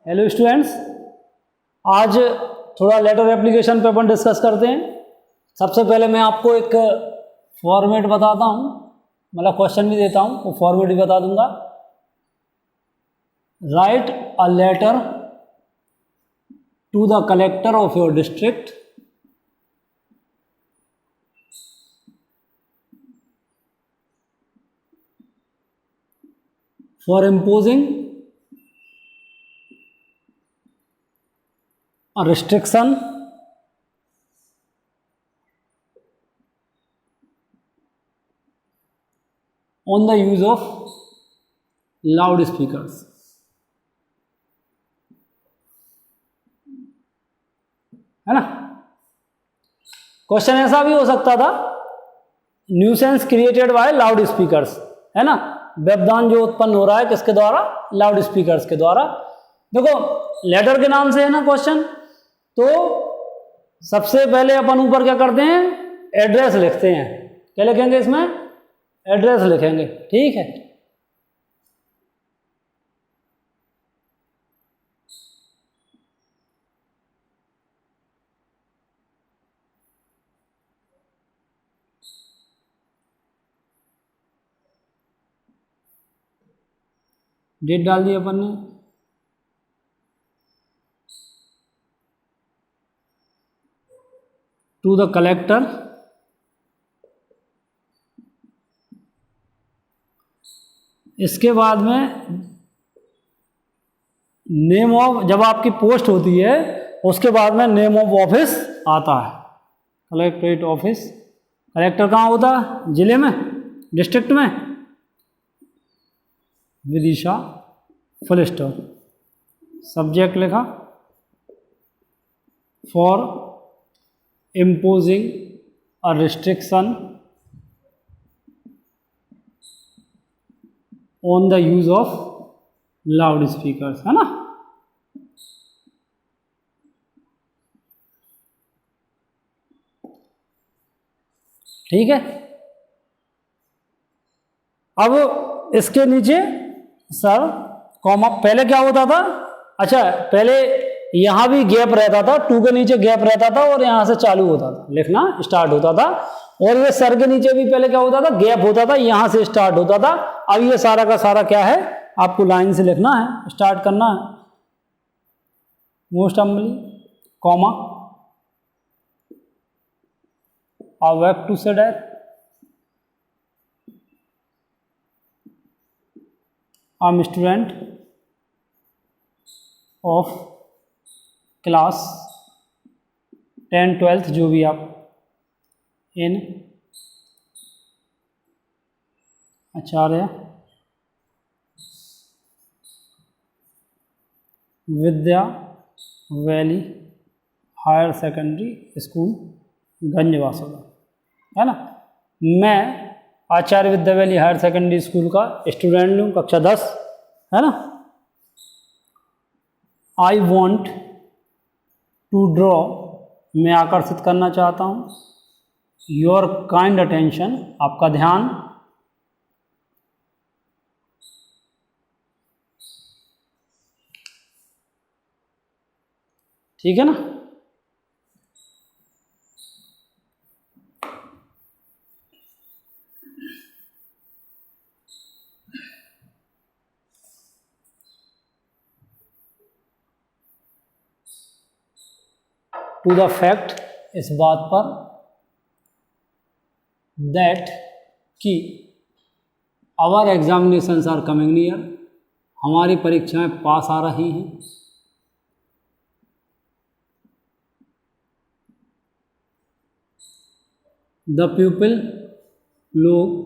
Hello students, आज थोड़ा letter application पे अपन डिस्कस करते हैं। सबसे पहले मैं आपको एक फॉर्मेट बताता हूँ, मतलब क्वेश्चन भी देता हूँ, वो फॉर्मेट भी बता दूंगा। Write a letter to the collector of your district for imposing a restriction on the use of loudspeakers। है ना। क्वेश्चन ऐसा भी हो सकता था, nuisance created by loud speakers, है ना। व्यवधान जो उत्पन्न हो रहा है किसके द्वारा? लाउड स्पीकर्स के द्वारा। देखो लेटर के नाम से है ना क्वेश्चन, तो सबसे पहले अपन ऊपर क्या करते हैं, एड्रेस लिखते हैं। क्या लिखेंगे इसमें? एड्रेस लिखेंगे, ठीक है। डेट डाल दी अपन ने, टू द कलेक्टर इसके बाद में नेम ऑफ, जब आपकी पोस्ट होती है उसके बाद में नेम ऑफ ऑफिस आता है। कलेक्ट्रेट ऑफिस, कलेक्टर कहाँ होता है? जिले में, डिस्ट्रिक्ट में। विदिशा, फुल स्टॉप, सब्जेक्ट लिखा for imposing a restriction on the use of loudspeakers, है ना। ठीक है। अब इसके नीचे सर कॉमा, पहले क्या होता था? अच्छा, पहले यहां भी गैप रहता था, टू के नीचे गैप रहता था और यहां से चालू होता था, लिखना स्टार्ट होता था। और ये सर के नीचे भी पहले क्या होता था? गैप होता था, यहां से स्टार्ट होता था। अब ये सारा का सारा क्या है, आपको लाइन से लिखना है, स्टार्ट करना है। Most humbly comma, awake to say date, I am student of class 10, 12th जो भी आप, in Acharya Vidya valley higher secondary school Ganjbasoda, है ना। मैं Acharya Vidya valley higher secondary school का स्टूडेंट हूँ, कक्षा 10, है ना। आई वॉन्ट टू ड्रॉ, मैं आकर्षित करना चाहता हूँ, योर काइंड अटेंशन, आपका ध्यान, ठीक है ना। टू द फैक्ट, इस बात पर, दैट कि our examinations are coming near, हमारी परीक्षाएं पास आ रही हैं। द पीपल, लोग,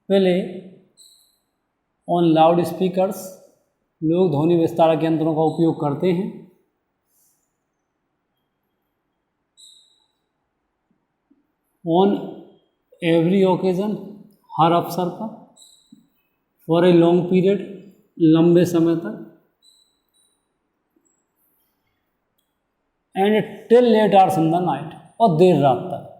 प्ले ऑन लाउड स्पीकर्स, लोग ध्वनि विस्तारक यंत्रों का उपयोग करते हैं। ऑन एवरी ओकेजन, हर अवसर पर। फॉर ए लॉन्ग पीरियड, लंबे समय तक। And till late hours in the night, और देर रात तक।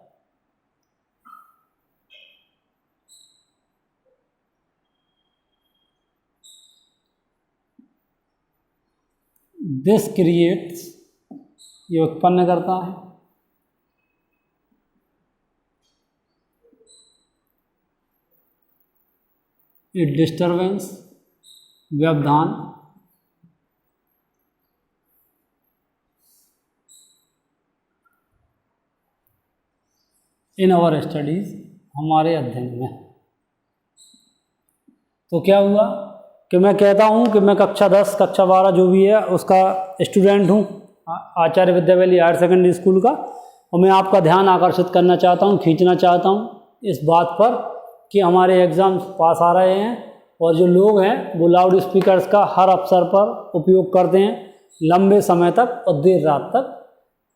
दिस क्रिएट्स, ये उत्पन्न करता है, ए डिस्टर्बेंस, व्यवधान, इन आवर स्टडीज, हमारे अध्ययन में। तो क्या हुआ कि मैं कहता हूँ कि मैं कक्षा 10 कक्षा 12 जो भी है उसका स्टूडेंट हूँ, आचार्य विद्यावैली हायर सेकेंडरी स्कूल का, और मैं आपका ध्यान आकर्षित करना चाहता हूँ, खींचना चाहता हूँ इस बात पर कि हमारे एग्ज़ाम्स पास आ रहे हैं और जो लोग हैं वो लाउड स्पीकर्स का हर अवसर पर उपयोग करते हैं लंबे समय तक और देर रात तक।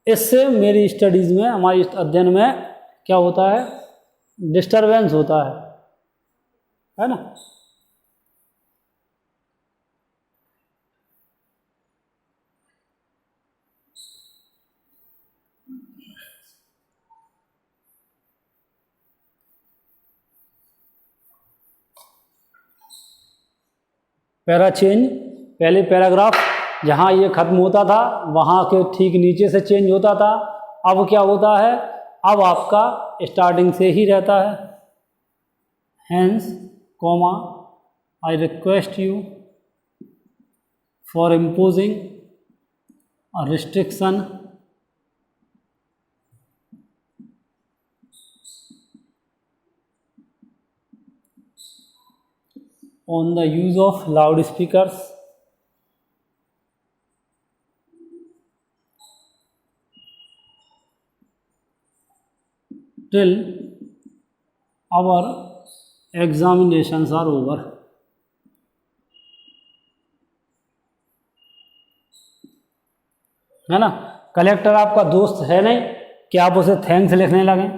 इससे मेरी स्टडीज़ में, हमारी अध्ययन में क्या होता है, डिस्टरबेंस होता है ना। पैरा चेंज, पहले पैराग्राफ जहाँ ये खत्म होता था वहाँ के ठीक नीचे से चेंज होता था, अब क्या होता है, अब आपका स्टार्टिंग से ही रहता है। Hence comma I request you for imposing a restriction on the use of loudspeakers till our examinations are over। है ना। कलेक्टर आपका दोस्त है नहीं कि आप उसे थैंक्स लिखने लगें,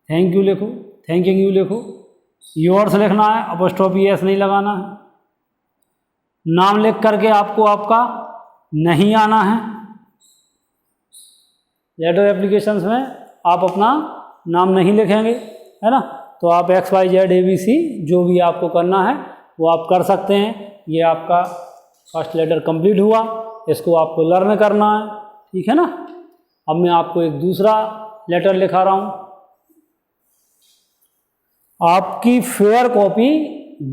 थैंक यू लिखो, थैंकिंग यू लिखो, योर्स लिखना है, अपॉस्ट्रोफी एस नहीं लगाना है, नाम लिख करके आपको आपका नहीं आना है। लेटर एप्लीकेशंस में आप अपना नाम नहीं लिखेंगे, है ना। तो आप XYZ ABC जो भी आपको करना है वो आप कर सकते हैं। ये आपका फर्स्ट लेटर कंप्लीट हुआ, इसको आपको लर्न करना है, ठीक है ना। अब मैं आपको एक दूसरा लेटर लिखा रहा हूँ। आपकी फेयर कॉपी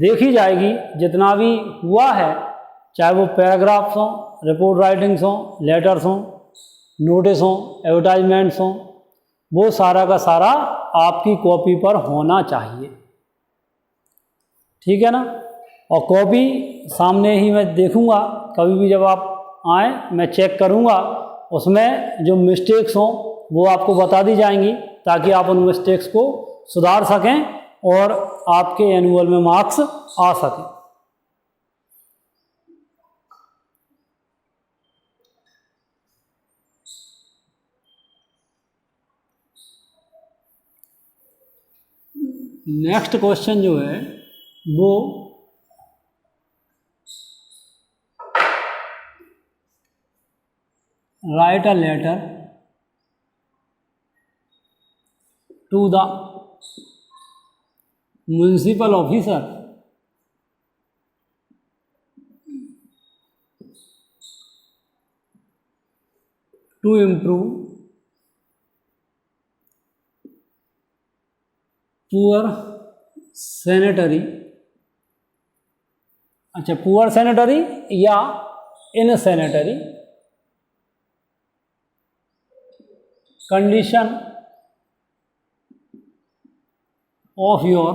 देखी जाएगी, जितना भी हुआ है, चाहे वो पैराग्राफ्स हों, रिपोर्ट राइटिंग्स हों, लेटर्स हों, नोटिस हों, एडवर्टाइजमेंट्स हों, वो सारा का सारा आपकी कॉपी पर होना चाहिए, ठीक है ना। और कॉपी सामने ही मैं देखूंगा, कभी भी जब आप आए मैं चेक करूंगा, उसमें जो मिस्टेक्स हों वो आपको बता दी जाएंगी ताकि आप उन मिस्टेक्स को सुधार सकें और आपके एनुअल में मार्क्स आ सकें। नेक्स्ट क्वेश्चन जो है वो write a letter to the municipal officer to improve poor sanitary, अच्छा पुअर सैनिटरी या insanitary condition of your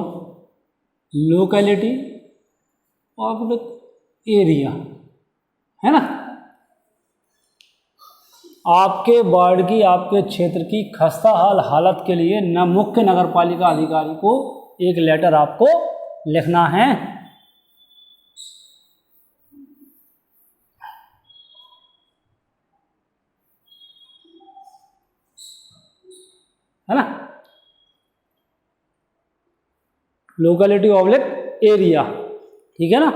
locality of area, है ना। आपके वार्ड की, आपके क्षेत्र की खस्ता हाल हालत के लिए न मुख्य नगर पालिका अधिकारी को एक लेटर आपको लिखना है ना। लोकेलिटी ऑब्लिक एरिया, ठीक है ना।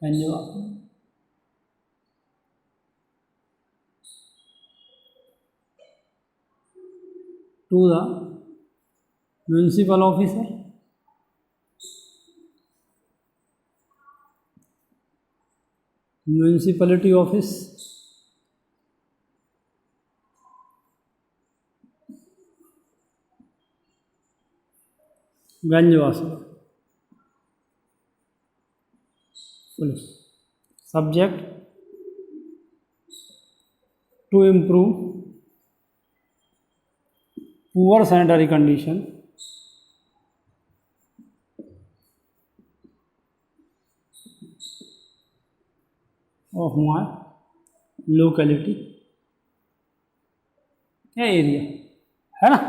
धन्यवाद। to the municipal officer, municipality office, Ganjbasoda, police. Subject to improve poor sanitary condition of my locality या एरिया, है ना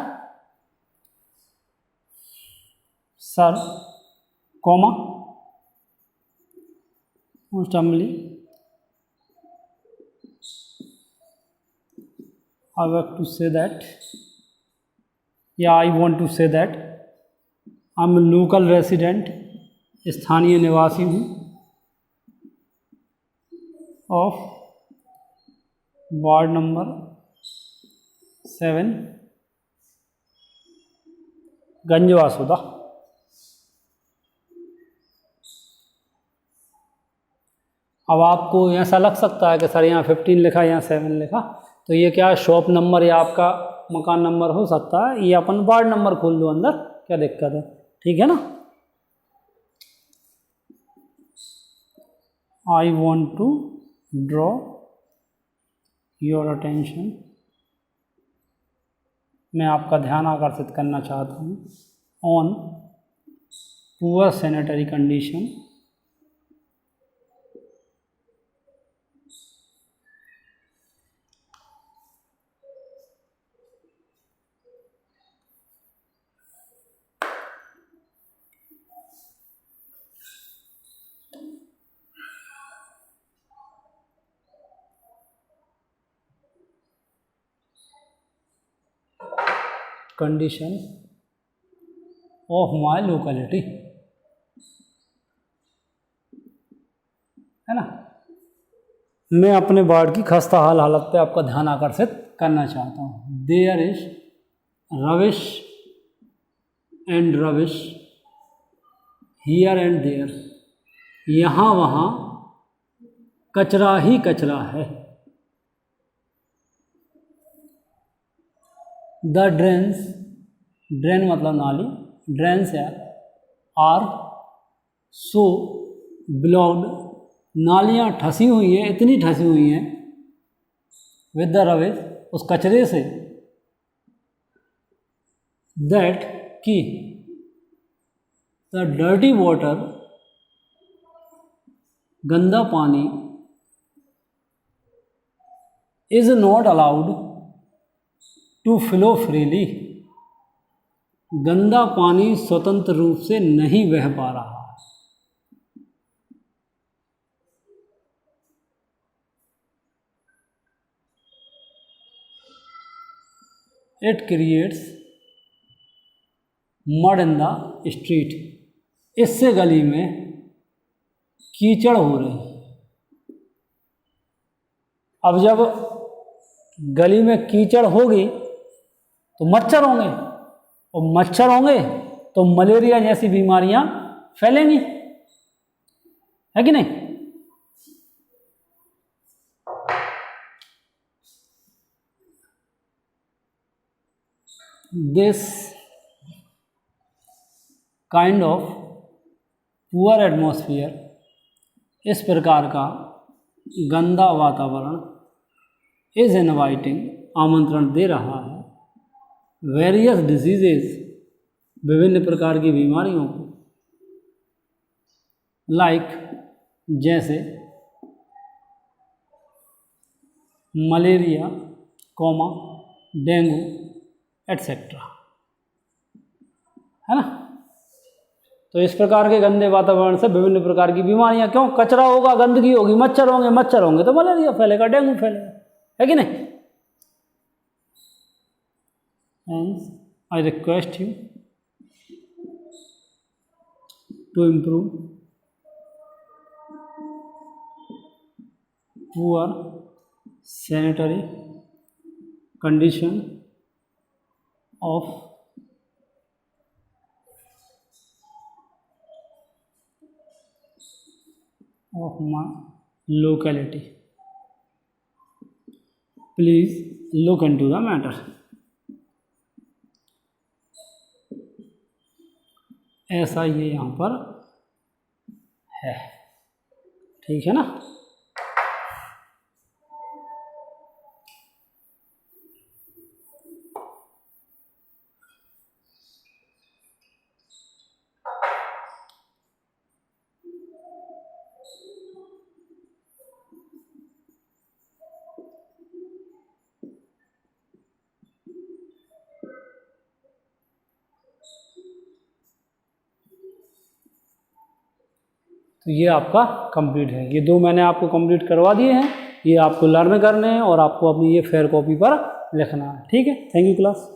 sir, comma most humbly I want to say that, I want to say that I'm a local resident, स्थानीय निवासी हूँ, of ward number 7 गंजवासुदा। अब आपको ऐसा लग सकता है कि सर यहाँ 15 लिखा, यहाँ 7 लिखा, तो ये क्या शॉप नंबर या आपका मकान नंबर हो सकता है, ये अपन वार्ड नंबर खोल दो अंदर, क्या दिक्कत है, ठीक है ना। I want to draw your attention, मैं आपका ध्यान आकर्षित करना चाहता हूँ, on poor sanitary condition condition of my locality, है ना। मैं अपने वार्ड की खस्ता हाल हालत पे आपका ध्यान आकर्षित करना चाहता हूँ। There is rubbish and rubbish here and there, यहाँ वहाँ कचरा ही कचरा है। द ड्रेन्स, ड्रेन मतलब नाली, ड्रेन्स है आर सो ब्लॉक्ड, नालियाँ ठसी हुई हैं, इतनी ठसी हुई हैं, विद द रवेज, उस कचरे से, दैट कि द डर्टी वाटर, गंदा पानी, is not allowed to flow freely, गंदा पानी स्वतंत्र रूप से नहीं बह पा रहा। It creates mud in the street, इससे गली में कीचड़ हो रही है। अब जब गली में कीचड़ होगी तो मच्छर होंगे, और मच्छर होंगे तो मलेरिया जैसी बीमारियां फैलेंगी, है कि नहीं। This kind of poor atmosphere, इस प्रकार का गंदा वातावरण, इज इनवाइटिंग, आमंत्रण दे रहा है, वेरियस डिजीजेज, विभिन्न प्रकार की बीमारियों को, लाइक जैसे मलेरिया, कॉमा, डेंगू एटसेट्रा, है ना। तो इस प्रकार के गंदे वातावरण से विभिन्न प्रकार की बीमारियां, क्यों, कचरा होगा, गंदगी होगी, मच्छर होंगे, मच्छर होंगे तो मलेरिया फैलेगा, डेंगू फैलेगा, है कि नहीं। Hence, I request you to improve poor sanitary condition of my locality, please look into the matter. ऐसा ये यहाँ पर है, ठीक है ना। तो ये आपका कंप्लीट है। ये 2 मैंने आपको कंप्लीट करवा दिए हैं, ये आपको लर्न करने हैं और आपको अपनी ये फेयर कॉपी पर लिखना है, ठीक है। Thank you class.